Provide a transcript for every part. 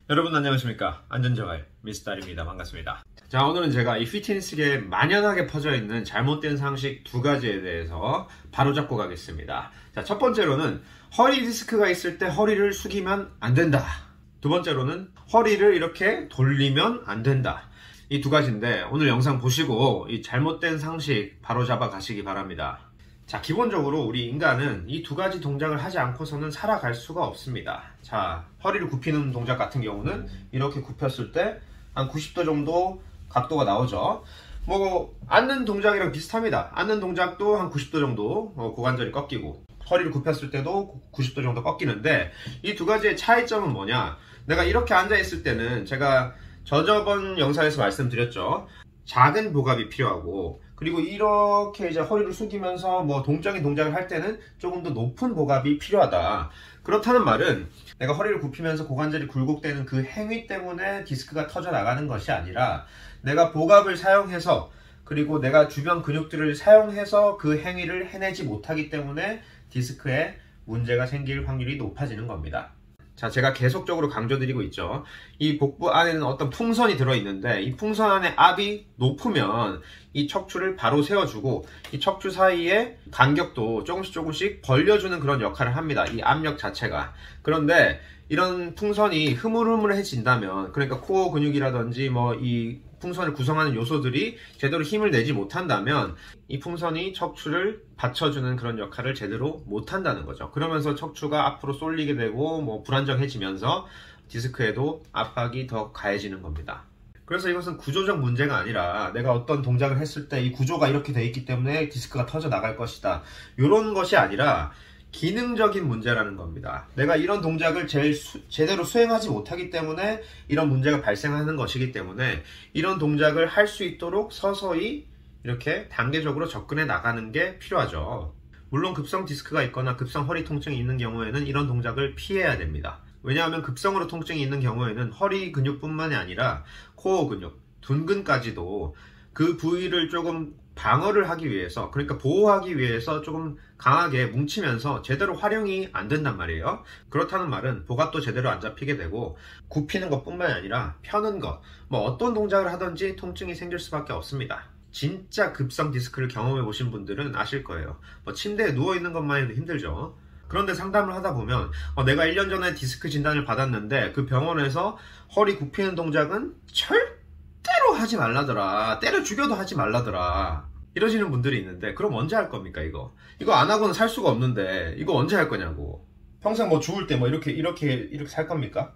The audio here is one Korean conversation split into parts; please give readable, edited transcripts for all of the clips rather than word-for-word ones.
여러분 안녕하십니까. 안전자갈 미스터입니다. 반갑습니다. 자, 오늘은 제가 이 피트니스계에 만연하게 퍼져있는 잘못된 상식 두 가지에 대해서 바로잡고 가겠습니다. 자, 첫 번째로는 허리 디스크가 있을 때 허리를 숙이면 안 된다. 두 번째로는 허리를 이렇게 돌리면 안 된다. 이 두 가지인데 오늘 영상 보시고 이 잘못된 상식 바로잡아 가시기 바랍니다. 자, 기본적으로 우리 인간은 이 두 가지 동작을 하지 않고서는 살아갈 수가 없습니다. 자, 허리를 굽히는 동작 같은 경우는 이렇게 굽혔을 때 한 90도 정도 각도가 나오죠. 앉는 동작이랑 비슷합니다. 앉는 동작도 한 90도 정도 고관절이 꺾이고, 허리를 굽혔을 때도 90도 정도 꺾이는데, 이 두 가지의 차이점은 뭐냐? 내가 이렇게 앉아 있을 때는 제가 저번 영상에서 말씀드렸죠. 작은 복압이 필요하고, 그리고 이렇게 이제 허리를 숙이면서 동적인 동작을 할 때는 조금 더 높은 복압이 필요하다. 그렇다는 말은 내가 허리를 굽히면서 고관절이 굴곡되는 그 행위 때문에 디스크가 터져 나가는 것이 아니라, 내가 복압을 사용해서, 그리고 내가 주변 근육들을 사용해서 그 행위를 해내지 못하기 때문에 디스크에 문제가 생길 확률이 높아지는 겁니다. 자, 제가 계속적으로 강조드리고 있죠. 이 복부 안에는 어떤 풍선이 들어있는데, 이 풍선 안에 압이 높으면 이 척추를 바로 세워주고, 이 척추 사이에 간격도 조금씩 벌려주는 그런 역할을 합니다. 이 압력 자체가. 그런데 이런 풍선이 흐물흐물해진다면, 그러니까 코어 근육이라든지 이 풍선을 구성하는 요소들이 제대로 힘을 내지 못한다면 이 풍선이 척추를 받쳐주는 그런 역할을 제대로 못한다는 거죠. 그러면서 척추가 앞으로 쏠리게 되고 불안정해지면서 디스크에도 압박이 더 가해지는 겁니다. 그래서 이것은 구조적 문제가 아니라 내가 어떤 동작을 했을 때 이 구조가 이렇게 돼 있기 때문에 디스크가 터져 나갈 것이다, 이런 것이 아니라 기능적인 문제라는 겁니다. 내가 이런 동작을 제대로 수행하지 못하기 때문에 이런 문제가 발생하는 것이기 때문에, 이런 동작을 할 수 있도록 서서히 이렇게 단계적으로 접근해 나가는 게 필요하죠. 물론 급성 디스크가 있거나 급성 허리 통증이 있는 경우에는 이런 동작을 피해야 됩니다. 왜냐하면 급성으로 통증이 있는 경우에는 허리 근육뿐만이 아니라 코어 근육, 둔근까지도 그 부위를 조금 방어를 하기 위해서, 그러니까 보호하기 위해서 조금 강하게 뭉치면서 제대로 활용이 안 된단 말이에요. 그렇다는 말은 복압도 제대로 안 잡히게 되고, 굽히는 것 뿐만이 아니라 펴는 것, 어떤 동작을 하든지 통증이 생길 수밖에 없습니다. 진짜 급성 디스크를 경험해 보신 분들은 아실 거예요. 침대에 누워있는 것만 해도 힘들죠. 그런데 상담을 하다 보면 내가 1년 전에 디스크 진단을 받았는데 그 병원에서 허리 굽히는 동작은 절대로 하지 말라더라, 때려 죽여도 하지 말라더라, 이러시는 분들이 있는데, 그럼 언제 할 겁니까? 이거 안 하고는 살 수가 없는데 이거 언제 할 거냐고. 평생 죽을 때 이렇게 살 겁니까?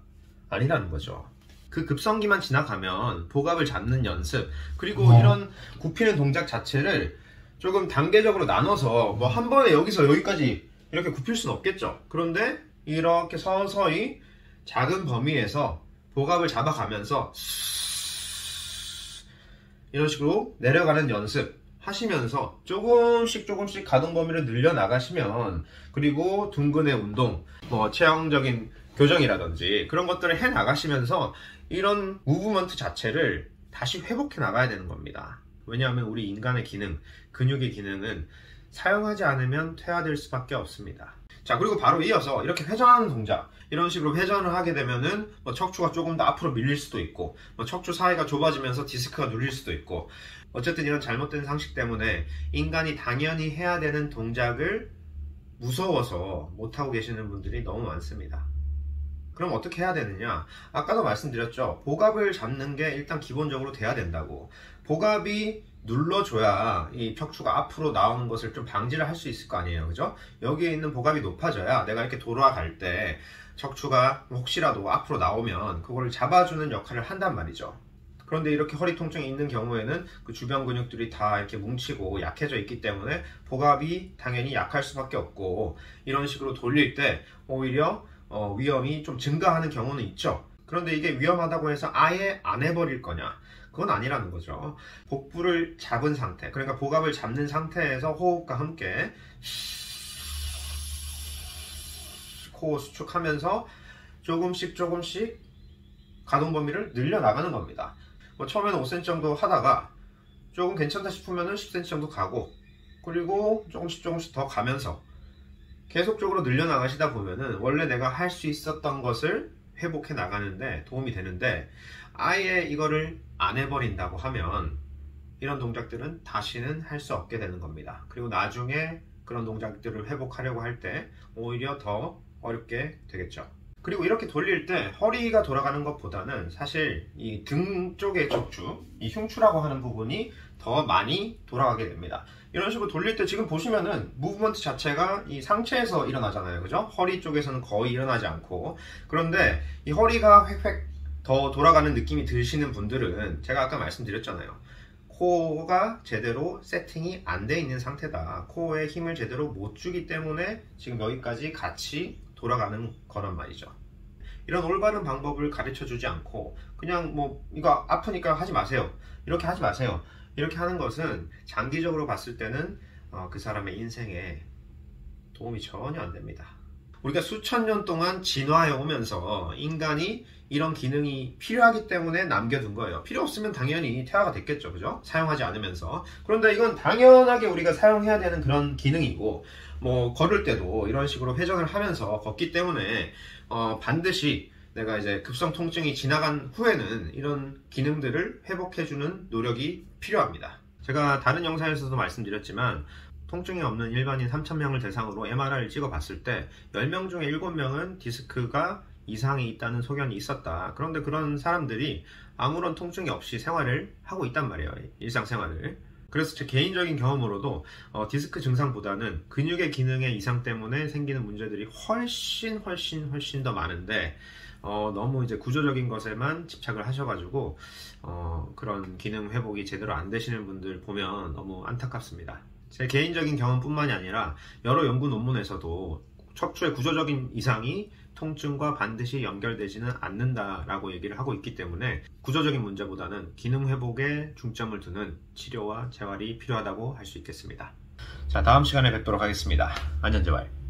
아니라는 거죠. 그 급성기만 지나가면 복압을 잡는 연습, 그리고 이런 굽히는 동작 자체를 조금 단계적으로 나눠서 한 번에 여기서 여기까지 이렇게 굽힐 수는 없겠죠. 그런데 이렇게 서서히 작은 범위에서 복압을 잡아가면서 이런 식으로 내려가는 연습 하시면서 조금씩 가동 범위를 늘려 나가시면, 그리고 둔근의 운동, 체형적인 교정이라든지 그런 것들을 해 나가시면서 이런 무브먼트 자체를 다시 회복해 나가야 되는 겁니다. 왜냐하면 우리 인간의 기능, 근육의 기능은 사용하지 않으면 퇴화될 수밖에 없습니다. 자, 그리고 바로 이어서 이렇게 회전하는 동작, 이런 식으로 회전을 하게 되면은 척추가 조금 더 앞으로 밀릴 수도 있고, 척추 사이가 좁아지면서 디스크가 눌릴 수도 있고, 어쨌든 이런 잘못된 상식 때문에 인간이 당연히 해야 되는 동작을 무서워서 못하고 계시는 분들이 너무 많습니다. 그럼 어떻게 해야 되느냐? 아까도 말씀드렸죠. 복압을 잡는 게 일단 기본적으로 돼야 된다고. 복압이 눌러줘야 이 척추가 앞으로 나오는 것을 좀 방지를 할 수 있을 거 아니에요, 그죠? 여기에 있는 복압이 높아져야 내가 이렇게 돌아갈 때 척추가 혹시라도 앞으로 나오면 그거를 잡아주는 역할을 한단 말이죠. 그런데 이렇게 허리 통증이 있는 경우에는 그 주변 근육들이 다 이렇게 뭉치고 약해져 있기 때문에 복압이 당연히 약할 수밖에 없고, 이런 식으로 돌릴 때 오히려 위험이 좀 증가하는 경우는 있죠. 그런데 이게 위험하다고 해서 아예 안 해버릴 거냐? 그건 아니라는 거죠. 복부를 잡은 상태, 그러니까 복압을 잡는 상태에서 호흡과 함께 코어 수축하면서 조금씩 가동 범위를 늘려 나가는 겁니다. 처음에는 5cm 정도 하다가 조금 괜찮다 싶으면 10cm 정도 가고, 그리고 조금씩 더 가면서 계속적으로 늘려나가시다 보면은 원래 내가 할 수 있었던 것을 회복해 나가는데 도움이 되는데, 아예 이거를 안 해버린다고 하면 이런 동작들은 다시는 할 수 없게 되는 겁니다. 그리고 나중에 그런 동작들을 회복하려고 할 때 오히려 더 어렵게 되겠죠. 그리고 이렇게 돌릴 때 허리가 돌아가는 것보다는 사실 이 등 쪽의 척추, 이 흉추라고 하는 부분이 더 많이 돌아가게 됩니다. 이런 식으로 돌릴 때 지금 보시면은 무브먼트 자체가 이 상체에서 일어나잖아요, 그죠? 허리 쪽에서는 거의 일어나지 않고. 그런데 이 허리가 획획 더 돌아가는 느낌이 드시는 분들은 제가 아까 말씀드렸잖아요. 코어가 제대로 세팅이 안 돼 있는 상태다. 코어에 힘을 제대로 못 주기 때문에 지금 여기까지 같이 돌아가는 거란 말이죠. 이런 올바른 방법을 가르쳐 주지 않고 그냥 뭐 이거 아프니까 하지 마세요, 이렇게 하지 마세요, 이렇게 하는 것은 장기적으로 봤을 때는 그 사람의 인생에 도움이 전혀 안 됩니다. 우리가 수천 년 동안 진화해 오면서 인간이 이런 기능이 필요하기 때문에 남겨둔 거예요. 필요 없으면 당연히 퇴화가 됐겠죠, 그죠? 사용하지 않으면서. 그런데 이건 당연하게 우리가 사용해야 되는 그런 기능이고, 뭐 걸을 때도 이런 식으로 회전을 하면서 걷기 때문에 반드시 내가 이제 급성 통증이 지나간 후에는 이런 기능들을 회복해주는 노력이 필요합니다. 제가 다른 영상에서도 말씀드렸지만 통증이 없는 일반인 3,000명을 대상으로 MRI를 찍어봤을 때 10명 중에 7명은 디스크가 이상이 있다는 소견이 있었다. 그런데 그런 사람들이 아무런 통증이 없이 생활을 하고 있단 말이에요, 일상생활을. 그래서 제 개인적인 경험으로도 디스크 증상보다는 근육의 기능의 이상 때문에 생기는 문제들이 훨씬 더 많은데 너무 이제 구조적인 것에만 집착을 하셔가지고 그런 기능 회복이 제대로 안 되시는 분들 보면 너무 안타깝습니다. 제 개인적인 경험뿐만이 아니라 여러 연구 논문에서도 척추의 구조적인 이상이 통증과 반드시 연결되지는 않는다라고 얘기를 하고 있기 때문에 구조적인 문제보다는 기능 회복에 중점을 두는 치료와 재활이 필요하다고 할 수 있겠습니다. 자, 다음 시간에 뵙도록 하겠습니다. 안전재활.